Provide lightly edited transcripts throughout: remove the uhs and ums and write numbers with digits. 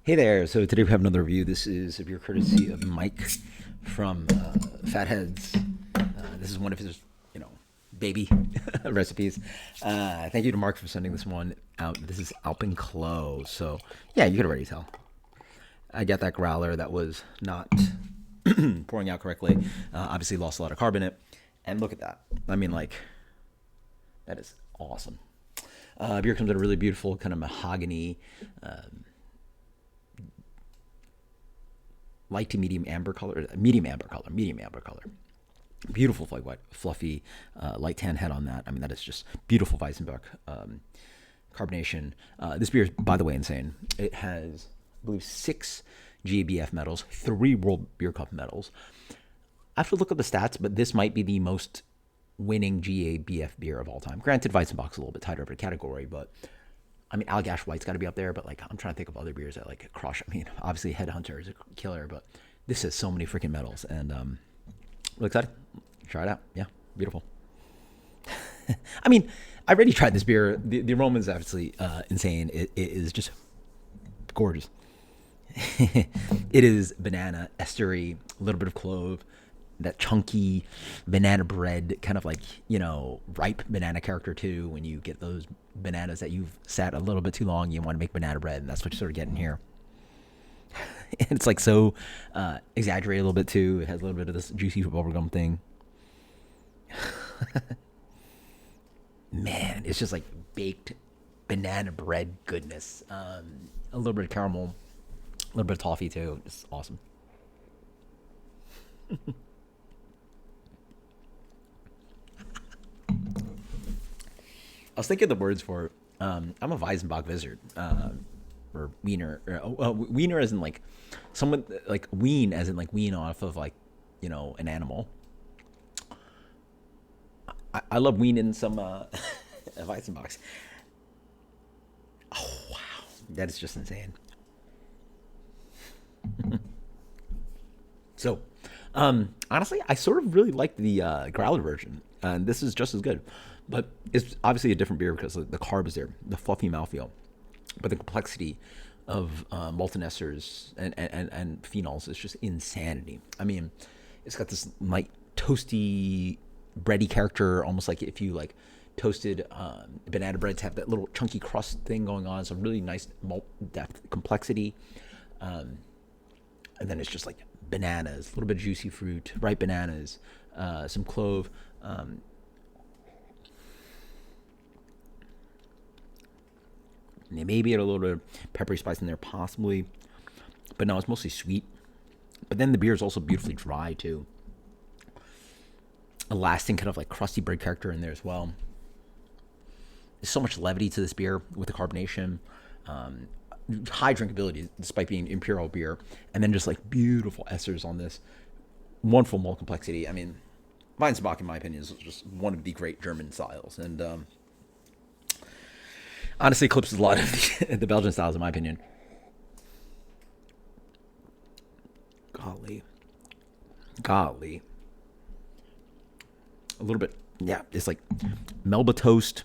Hey there. So today we have another review. This is a beer courtesy of Mike from Fatheads. This is one of his, baby recipes. Thank you to Mark for sending this one out. This is Alpenglow. So yeah, you could already tell. I got that growler that was not pouring out correctly. Obviously lost a lot of carb in it. And look at that. I mean, like, that is awesome. Beer comes in a really beautiful kind of mahogany, light to medium amber color, medium amber color. Beautiful, like white, fluffy, light tan head on that. I mean, that is just beautiful Weizenbock carbonation. This beer is, by the way, insane. It has, I believe, 6 GABF medals, 3 World Beer Cup medals. I have to look up the stats, but this might be the most winning GABF beer of all time. Granted, Weizenbock's a little bit tighter of a category, but I mean, Allagash White's got to be up there, but like I'm trying to think of other beers that like crush. I mean, obviously Headhunter is a killer, but this has so many freaking medals, and really excited. Try it out. Yeah, beautiful. I mean, I already tried this beer. The aroma is absolutely insane. It is just gorgeous. It is banana, estery, a little bit of clove, that chunky banana bread, kind of like, ripe banana character too. When you get those bananas that you've sat a little bit too long, you want to make banana bread, and that's what you're sort of getting here. And it's like so exaggerated a little bit too. It has a little bit of this juicy bubblegum thing. Man, it's just like baked banana bread goodness. A little bit of caramel, a little bit of toffee too. It's awesome. I was thinking of the words for it. I'm a Weizenbock wizard, or wiener. Wiener as in like someone, like wean as in like wean off of like, an animal. I love weaning some Weizenbocks. Oh wow, that is just insane. So, honestly, I sort of really like the growler version, and this is just as good. But it's obviously a different beer because the carb is there, the fluffy mouthfeel, but the complexity of malted esters and phenols is just insanity. I mean, it's got this light, toasty, bready character, almost like if you like toasted banana bread to have that little chunky crust thing going on. Some really nice malt depth, complexity. And then it's just like bananas, a little bit of juicy fruit, ripe bananas, some clove, maybe a little bit of peppery spice in there, possibly, but no, it's mostly sweet. But then the beer is also beautifully dry too. A lasting kind of like crusty bread character in there as well. There's so much levity to this beer with the carbonation. High drinkability despite being imperial beer, and then just like beautiful esters on this wonderful malt complexity. I mean, Weizenbock, in my opinion, is just one of the great German styles, and honestly eclipses a lot of the Belgian styles, in my opinion. Golly, a little bit, yeah. It's like Melba toast,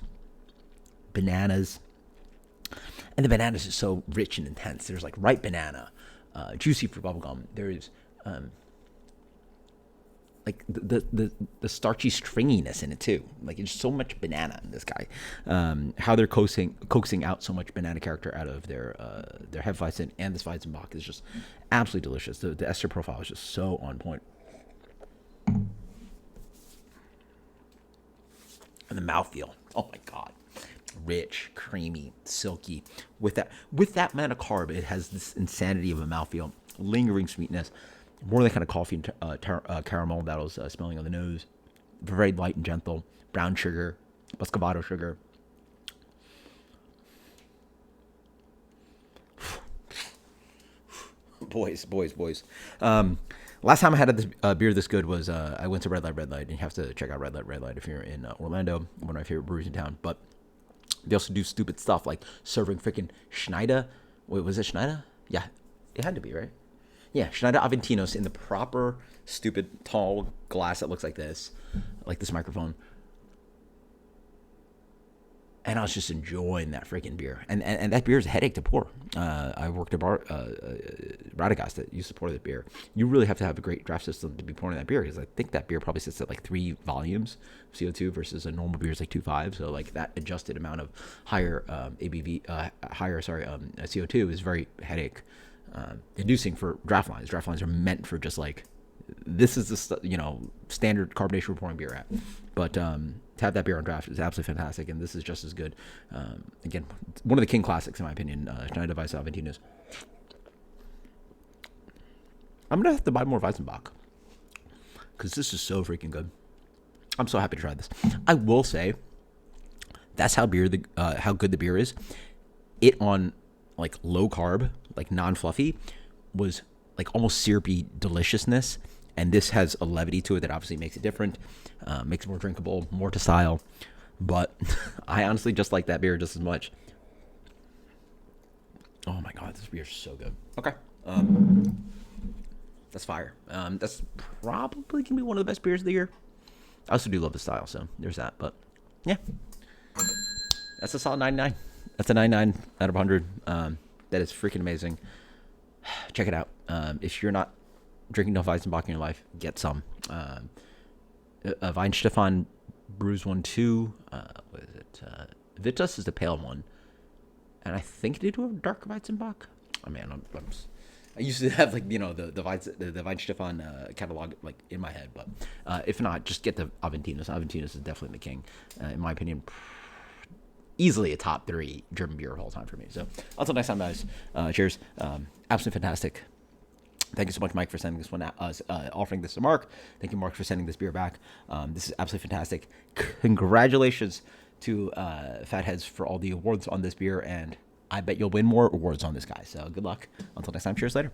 bananas. And the bananas is so rich and intense. There's like ripe banana, juicy fruit bubblegum. There's like the starchy stringiness in it too. Like it's so much banana in this guy. How they're coaxing out so much banana character out of their Hefeweizen and this Weizenbock is just absolutely delicious. The ester profile is just so on point. And the mouthfeel. Oh my god. Rich, creamy, silky. With that amount of carb, it has this insanity of a mouthfeel, lingering sweetness, more than kind of coffee and caramel that I was smelling on the nose. Very light and gentle. Brown sugar, muscovado sugar. Boys. Last time I had this beer this good was I went to Red Light, and you have to check out Red Light if you're in Orlando, one of my favorite breweries in town. But they also do stupid stuff like serving freaking Schneider. Wait, was it Schneider? Yeah, it had to be, right? Yeah, Schneider Aventinos in the proper stupid tall glass that looks like this microphone. and I was just enjoying that freaking beer. And that beer is a headache to pour. I worked at Radagast that used to pour that beer. You really have to have a great draft system to be pouring that beer, because I think that beer probably sits at like 3 volumes of CO2 versus a normal beer is like 2.5. So like that adjusted amount of higher CO2 is very headache inducing for draft lines. Draft lines are meant for just like, this is the standard carbonation we're pouring beer at. But to have that beer on draft is absolutely fantastic, and this is just as good. Again, one of the king classics in my opinion. Schneider Weiss Aventinus. I'm gonna have to buy more Weizenbock because this is so freaking good. I'm so happy to try this. I will say that's how good the beer is. It on like low carb, like non-fluffy, was like almost syrupy deliciousness, and this has a levity to it that obviously makes it different, makes it more drinkable, more to style. But I honestly just like that beer just as much. Oh my god, this beer is so good. Okay, that's fire. That's probably gonna be one of the best beers of the year. I also do love the style, so there's that. But yeah, that's a solid 99. That's a 99 out of 100. That is freaking amazing. Check it out. If you're not drinking enough Weizenbock in your life, get some. Weihenstephan Brews 1-2. What is it? Vitus is the pale one. And I think they do a dark Weizenbock. Oh man, I used to have like the Weihenstephan catalog like in my head, but if not, just get the Aventinus. Aventinus is definitely the king, in my opinion. Easily a top 3 German beer of all time for me. So until next time, guys. Cheers. Absolutely fantastic. Thank you so much, Mike, for sending this one out, offering this to Mark. Thank you, Mark, for sending this beer back. This is absolutely fantastic. Congratulations to Fatheads for all the awards on this beer, and I bet you'll win more awards on this guy. So good luck. Until next time, cheers later.